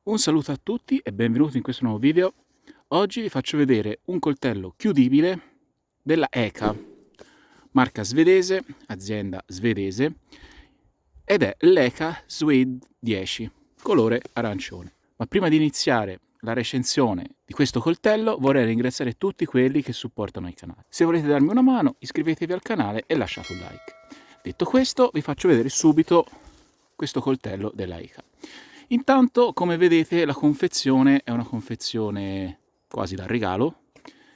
Un saluto a tutti e benvenuti in questo nuovo video. Oggi vi faccio vedere un coltello chiudibile della ECA, marca svedese, azienda svedese, ed è l'ECA Suede 10, colore arancione. Ma prima di iniziare la recensione di questo coltello vorrei ringraziare tutti quelli che supportano il canale. Se volete darmi una mano, iscrivetevi al canale e lasciate un like. Detto questo, vi faccio vedere subito questo coltello della ECA. Intanto, come vedete, la confezione è una confezione quasi da regalo,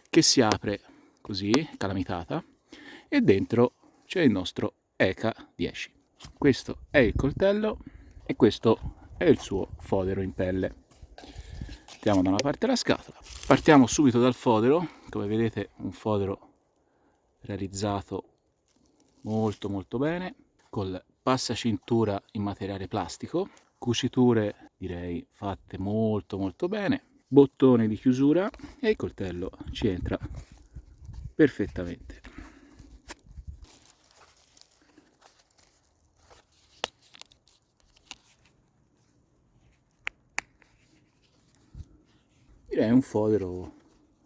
che si apre così, calamitata, e dentro c'è il nostro ECA 10. Questo è il coltello e questo è il suo fodero in pelle. Mettiamo da una parte la scatola. Partiamo subito dal fodero. Come vedete, un fodero realizzato molto bene, col passacintura in materiale plastico, cuciture direi fatte molto bene, bottone di chiusura e il coltello ci entra perfettamente. Direi un fodero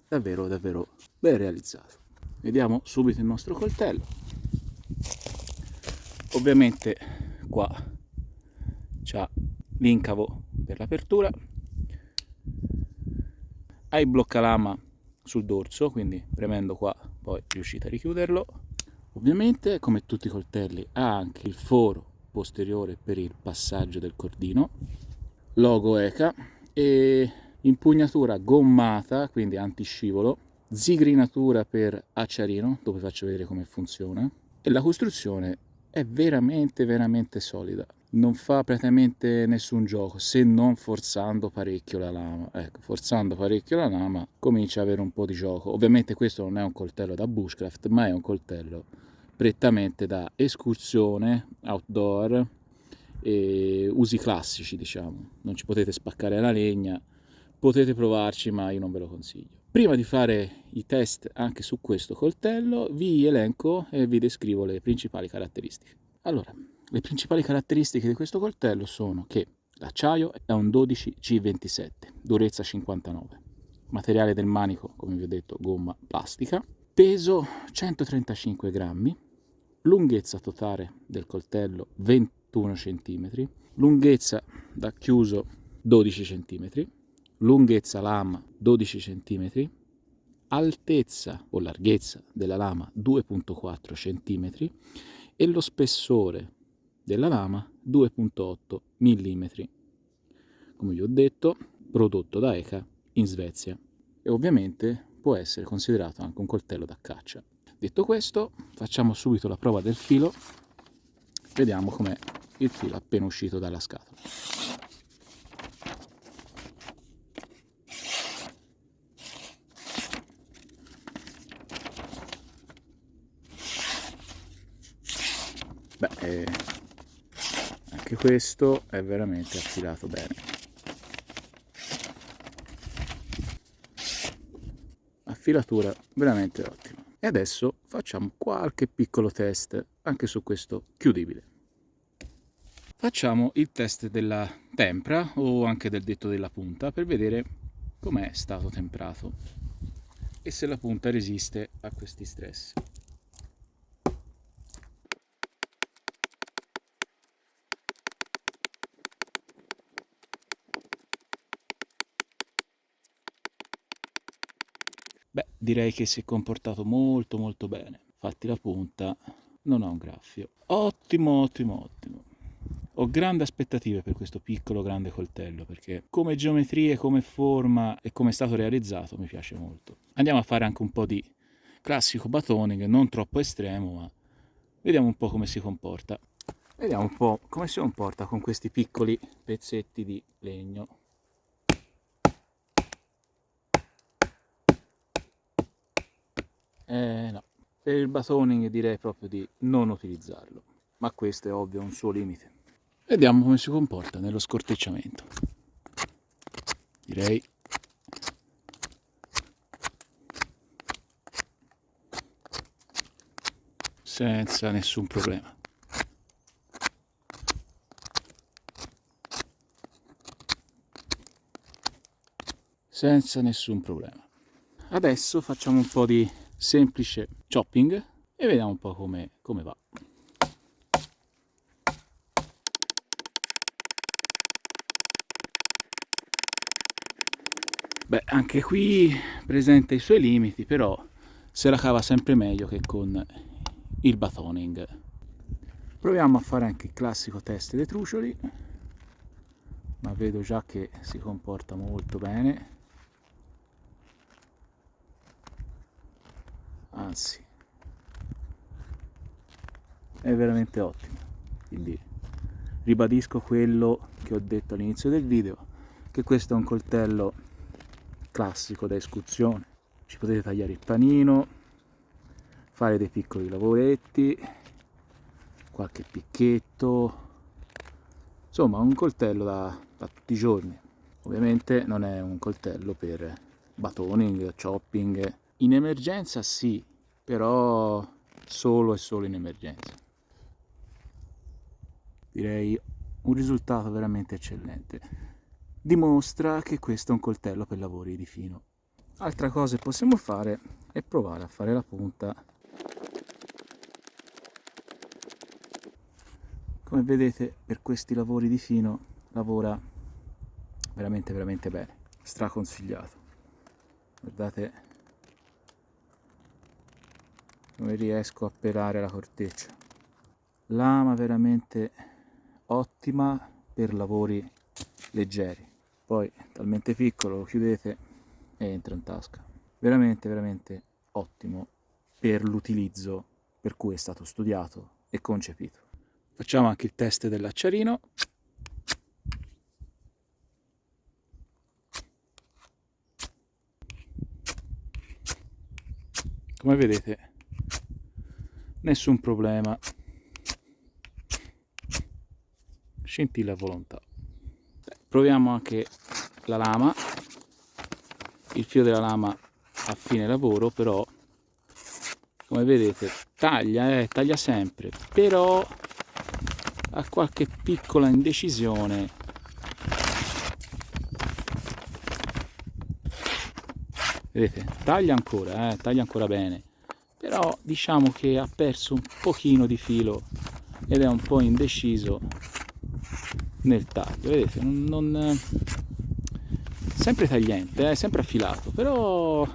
davvero ben realizzato. Vediamo subito il nostro coltello. Ovviamente qua c'ha l'incavo per l'apertura, ha il bloccalama sul dorso, quindi premendo qua poi riuscite a richiuderlo. Ovviamente, come tutti i coltelli, ha anche il foro posteriore per il passaggio del cordino, logo ECA e impugnatura gommata, quindi antiscivolo, zigrinatura per acciarino, dopo vi faccio vedere come funziona, e la costruzione è veramente solida. Non fa praticamente nessun gioco, se non forzando parecchio la lama. Ecco, forzando parecchio la lama comincia ad avere un po' di gioco. Ovviamente questo non è un coltello da bushcraft, ma è un coltello prettamente da escursione, outdoor e usi classici, diciamo. Non ci potete spaccare la legna, potete provarci, ma io non ve lo consiglio. Prima di fare i test anche su questo coltello, vi elenco e vi descrivo le principali caratteristiche. Allora, le principali caratteristiche di questo coltello sono che l'acciaio è un 12C27, durezza 59, materiale del manico, come vi ho detto, gomma plastica, peso 135 grammi, lunghezza totale del coltello 21 cm, lunghezza da chiuso 12 cm, lunghezza lama 12 cm, altezza o larghezza della lama 2,4 cm e lo spessore della lama 2,8 mm. Come vi ho detto, prodotto da ECA in Svezia e ovviamente può essere considerato anche un coltello da caccia. Detto questo, facciamo subito la prova del filo, vediamo com'è il filo appena uscito dalla scatola. Beh, anche questo è veramente affilato bene. Affilatura veramente ottima. E adesso facciamo qualche piccolo test anche su questo chiudibile. Facciamo il test della tempra o anche del detto della punta per vedere com'è stato temprato e se la punta resiste a questi stress. Beh, direi che si è comportato molto bene. Infatti la punta non ha un graffio. Ottimo. Ho grandi aspettative per questo piccolo grande coltello perché come geometrie, come forma e come è stato realizzato mi piace molto. Andiamo a fare anche un po' di classico batoning, non troppo estremo, ma vediamo un po' come si comporta. Vediamo un po' come si comporta con questi piccoli pezzetti di legno. No, per il batoning direi proprio di non utilizzarlo, ma questo è ovvio, un suo limite. Vediamo come si comporta nello scortecciamento. Direi senza nessun problema. senza nessun problema. Adesso facciamo un po' di semplice chopping e vediamo un po' come va. Beh, anche qui presenta i suoi limiti, però se la cava sempre meglio che con il batoning. Proviamo a fare anche il classico test dei trucioli, ma vedo già che si comporta molto bene, anzi è veramente ottimo. Quindi ribadisco quello che ho detto all'inizio del video, che questo è un coltello classico da escursione. Ci potete tagliare il panino, fare dei piccoli lavoretti, qualche picchetto, insomma un coltello da tutti i giorni. Ovviamente non è un coltello per batoning, chopping. In emergenza sì, però solo e solo in emergenza. Direi un risultato veramente eccellente. Dimostra che questo è un coltello per lavori di fino. Altra cosa che possiamo fare è provare a fare la punta. Come vedete, per questi lavori di fino lavora veramente bene, straconsigliato. Guardate come riesco a pelare la corteccia. Lama veramente ottima per lavori leggeri. Poi talmente piccolo lo chiudete e entra in tasca. Veramente ottimo per l'utilizzo per cui è stato studiato e concepito. Facciamo anche il test dell'acciarino. Come vedete, nessun problema, scintilla a volontà. Proviamo anche la lama. Il filo della lama a fine lavoro, però come vedete taglia sempre, però ha qualche piccola indecisione. Vedete, taglia ancora bene, però diciamo che ha perso un pochino di filo ed è un po' indeciso nel taglio. Vedete, sempre tagliente, sempre affilato, però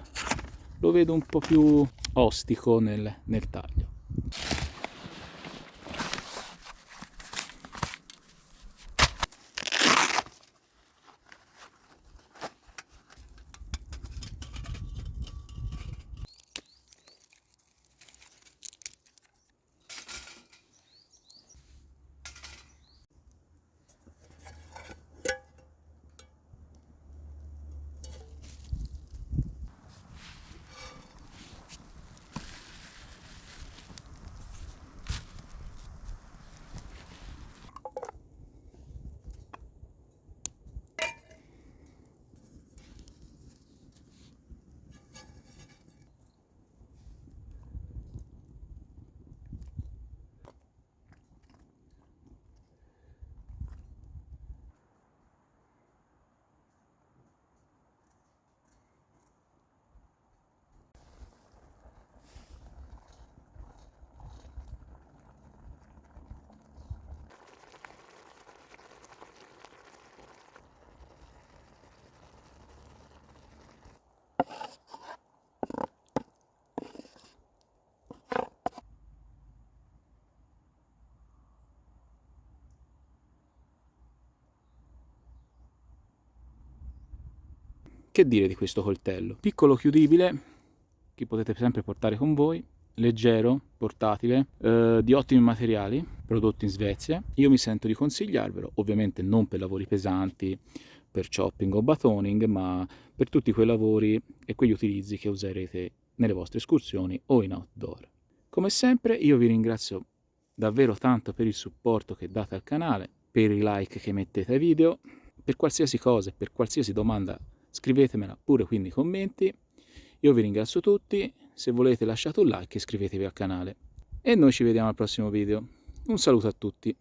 lo vedo un po' più ostico nel taglio. Che dire di questo coltello? Piccolo, chiudibile, che potete sempre portare con voi, leggero, portatile, di ottimi materiali, prodotto in Svezia. Io mi sento di consigliarvelo, ovviamente non per lavori pesanti, per chopping o batoning, ma per tutti quei lavori e quegli utilizzi che userete nelle vostre escursioni o in outdoor. Come sempre io vi ringrazio davvero tanto per il supporto che date al canale, per i like che mettete ai video, per qualsiasi cosa, per qualsiasi domanda scrivetemela pure qui nei commenti. Io vi ringrazio tutti, se volete lasciate un like e iscrivetevi al canale. E noi ci vediamo al prossimo video. Un saluto a tutti.